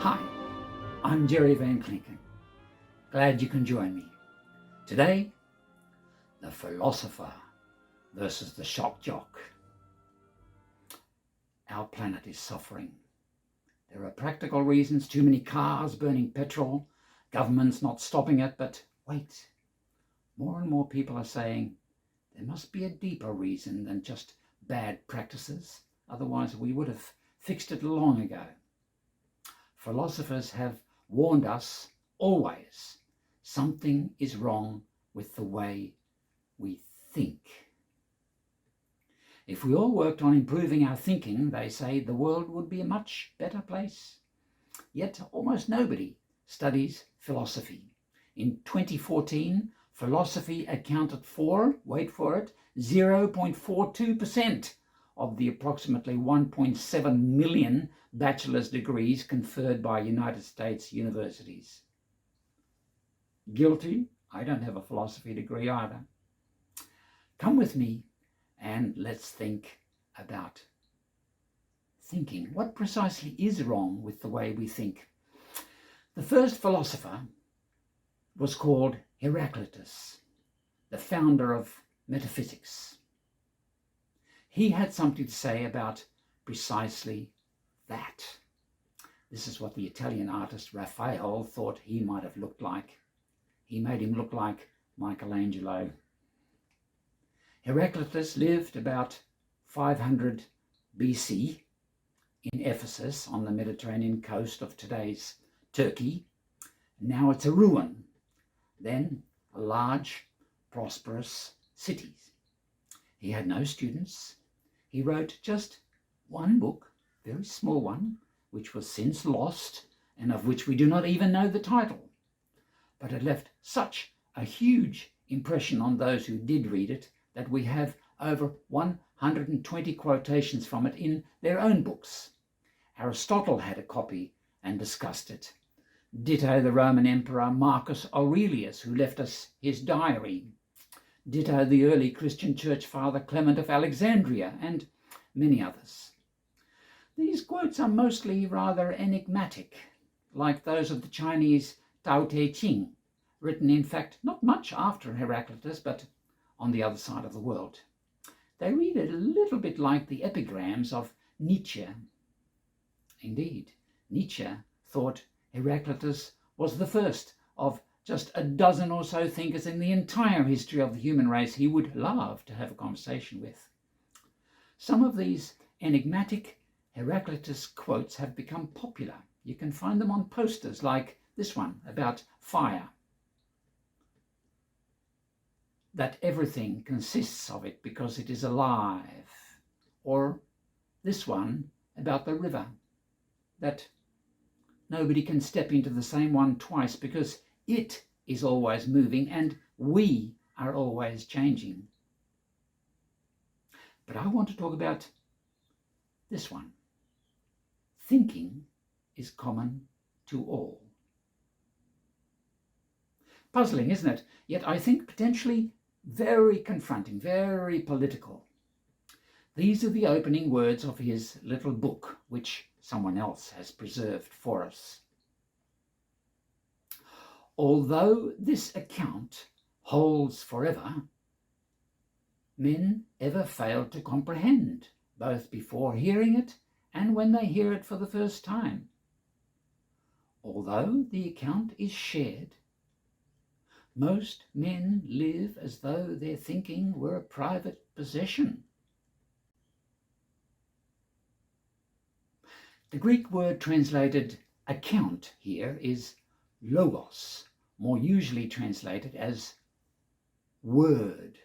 Hi, I'm Jerry Van Klinken. Glad you can join me. Today, the philosopher versus the shock jock. Our planet is suffering. There are practical reasons, too many cars burning petrol, governments not stopping it, but wait. More and more people are saying there must be a deeper reason than just bad practices, otherwise we would have fixed it long ago. Philosophers have warned us always, something is wrong with the way we think. If we all worked on improving our thinking, they say the world would be a much better place. Yet almost nobody studies philosophy. In 2014, philosophy accounted for, wait for it, 0.42% of the approximately 1.7 million bachelor's degrees conferred by United States universities. Guilty? I don't have a philosophy degree either. Come with me and let's think about thinking. What precisely is wrong with the way we think? The first philosopher was called Heraclitus, the founder of metaphysics. He had something to say about precisely that. This is what the Italian artist Raphael thought he might have looked like. He made him look like Michelangelo. Heraclitus lived about 500 BC in Ephesus on the Mediterranean coast of today's Turkey. Now it's a ruin, then a large, prosperous city. He had no students. He wrote just one book, very small one, which was since lost and of which we do not even know the title. But it left such a huge impression on those who did read it that we have over 120 quotations from it in their own books. Aristotle had a copy and discussed it. Ditto the Roman Emperor Marcus Aurelius, who left us his diary. Ditto the early Christian church father Clement of Alexandria, and many others. These quotes are mostly rather enigmatic, like those of the Chinese Tao Te Ching, written in fact not much after Heraclitus, but on the other side of the world. They read a little bit like the epigrams of Nietzsche. Indeed, Nietzsche thought Heraclitus was the first of just a dozen or so thinkers in the entire history of the human race he would love to have a conversation with. Some of these enigmatic Heraclitus quotes have become popular. You can find them on posters like this one about fire. That everything consists of it because it is alive. Or this one about the river. That nobody can step into the same one twice because it is always moving and we are always changing. But I want to talk about this one. Thinking is common to all. Puzzling, isn't it? Yet I think potentially very confronting, very political. These are the opening words of his little book, which someone else has preserved for us. Although this account holds forever, men ever fail to comprehend, both before hearing it and when they hear it for the first time. Although the account is shared, most men live as though their thinking were a private possession. The Greek word translated account here is logos, more usually translated as word.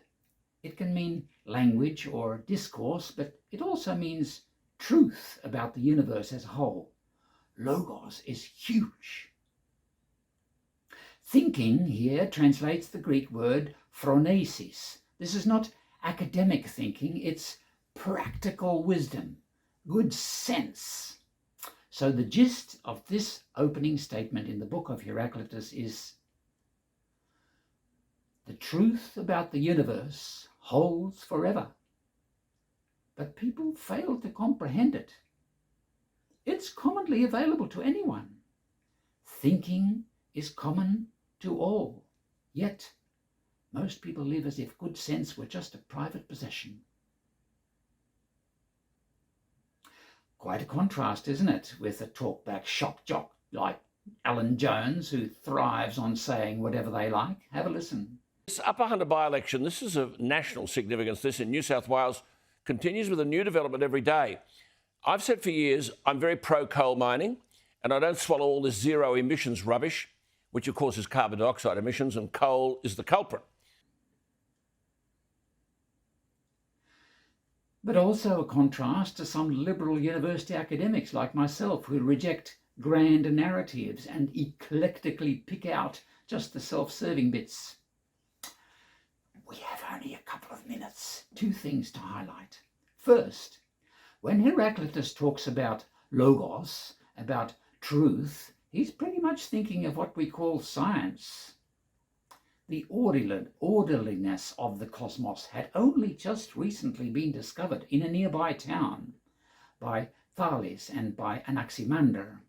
It can mean language or discourse, but it also means truth about the universe as a whole. Logos is huge. Thinking here translates the Greek word phronesis. This is not academic thinking, it's practical wisdom, good sense. So the gist of this opening statement in the book of Heraclitus is the truth about the universe holds forever, but people fail to comprehend it. It's commonly available to anyone. thinking is common to all. Yet, most people live as if good sense were just a private possession. Quite a contrast, isn't it, with a talkback shock jock like Alan Jones, who thrives on saying whatever they like. Have a listen. This Upper Hunter by-election, this is of national significance. This in New South Wales continues with a new development every day. I've said for years I'm very pro-coal mining, and I don't swallow all this zero emissions rubbish, which of course is carbon dioxide emissions, and coal is the culprit. But also a contrast to some liberal university academics like myself, who reject grand narratives and eclectically pick out just the self-serving bits. We have only a couple of minutes. Two things to highlight. First, when Heraclitus talks about logos, about truth, he's pretty much thinking of what we call science. The orderliness of the cosmos had only just recently been discovered in a nearby town by Thales and by Anaximander.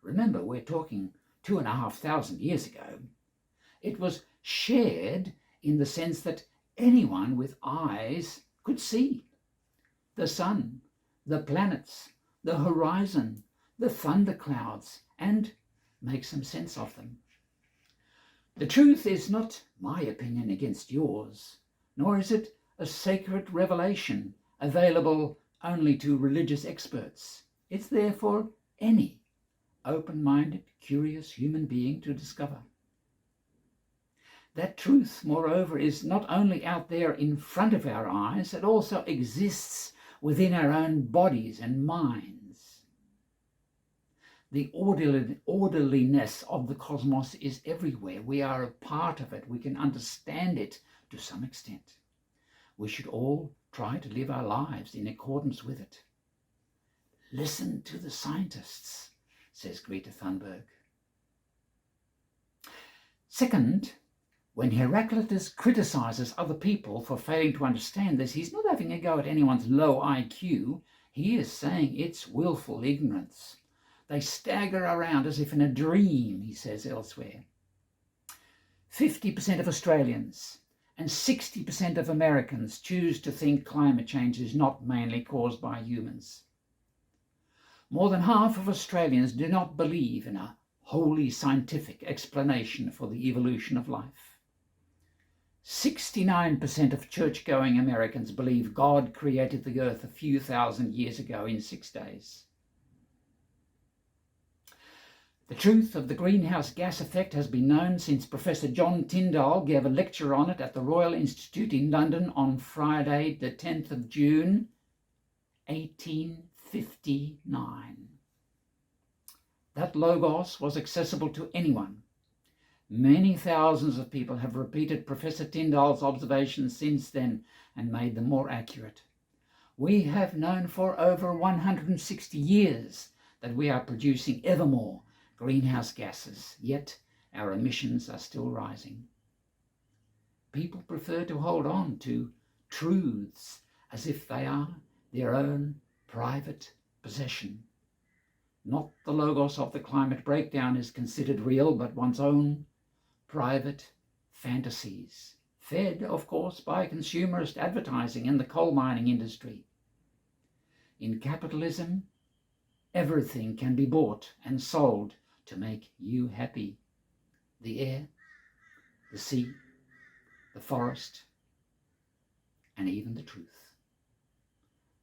Remember, we're talking 2,500 years ago. It was shared in the sense that anyone with eyes could see the sun, the planets, the horizon, the thunderclouds, and make some sense of them. The truth is not my opinion against yours, nor is it a sacred revelation available only to religious experts. It's there for any open-minded, curious human being to discover. That truth, moreover, is not only out there in front of our eyes, it also exists within our own bodies and minds. The orderliness of the cosmos is everywhere. We are a part of it. We can understand it to some extent. We should all try to live our lives in accordance with it. Listen to the scientists, says Greta Thunberg. Second, when Heraclitus criticizes other people for failing to understand this, he's not having a go at anyone's low IQ. He is saying it's willful ignorance. They stagger around as if in a dream, he says elsewhere. 50% of Australians and 60% of Americans choose to think climate change is not mainly caused by humans. More than half of Australians do not believe in a wholly scientific explanation for the evolution of life. 69% of church-going Americans believe God created the earth a few thousand years ago in 6 days. The truth of the greenhouse gas effect has been known since Professor John Tyndall gave a lecture on it at the Royal Institute in London on Friday, the 10th of June, 1859. That logos was accessible to anyone. Many thousands of people have repeated Professor Tyndall's observations since then and made them more accurate. We have known for over 160 years that we are producing ever more greenhouse gases, yet our emissions are still rising. People prefer to hold on to truths as if they are their own private possession. Not the logos of the climate breakdown is considered real, but one's own private fantasies, fed, of course, by consumerist advertising and the coal mining industry. In capitalism, everything can be bought and sold to make you happy. The air, the sea, the forest, and even the truth.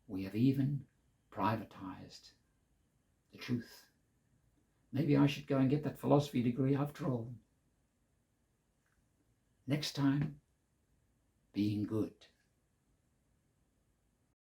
We have even privatized the truth. Maybe I should go and get that philosophy degree after all. Next time, being good.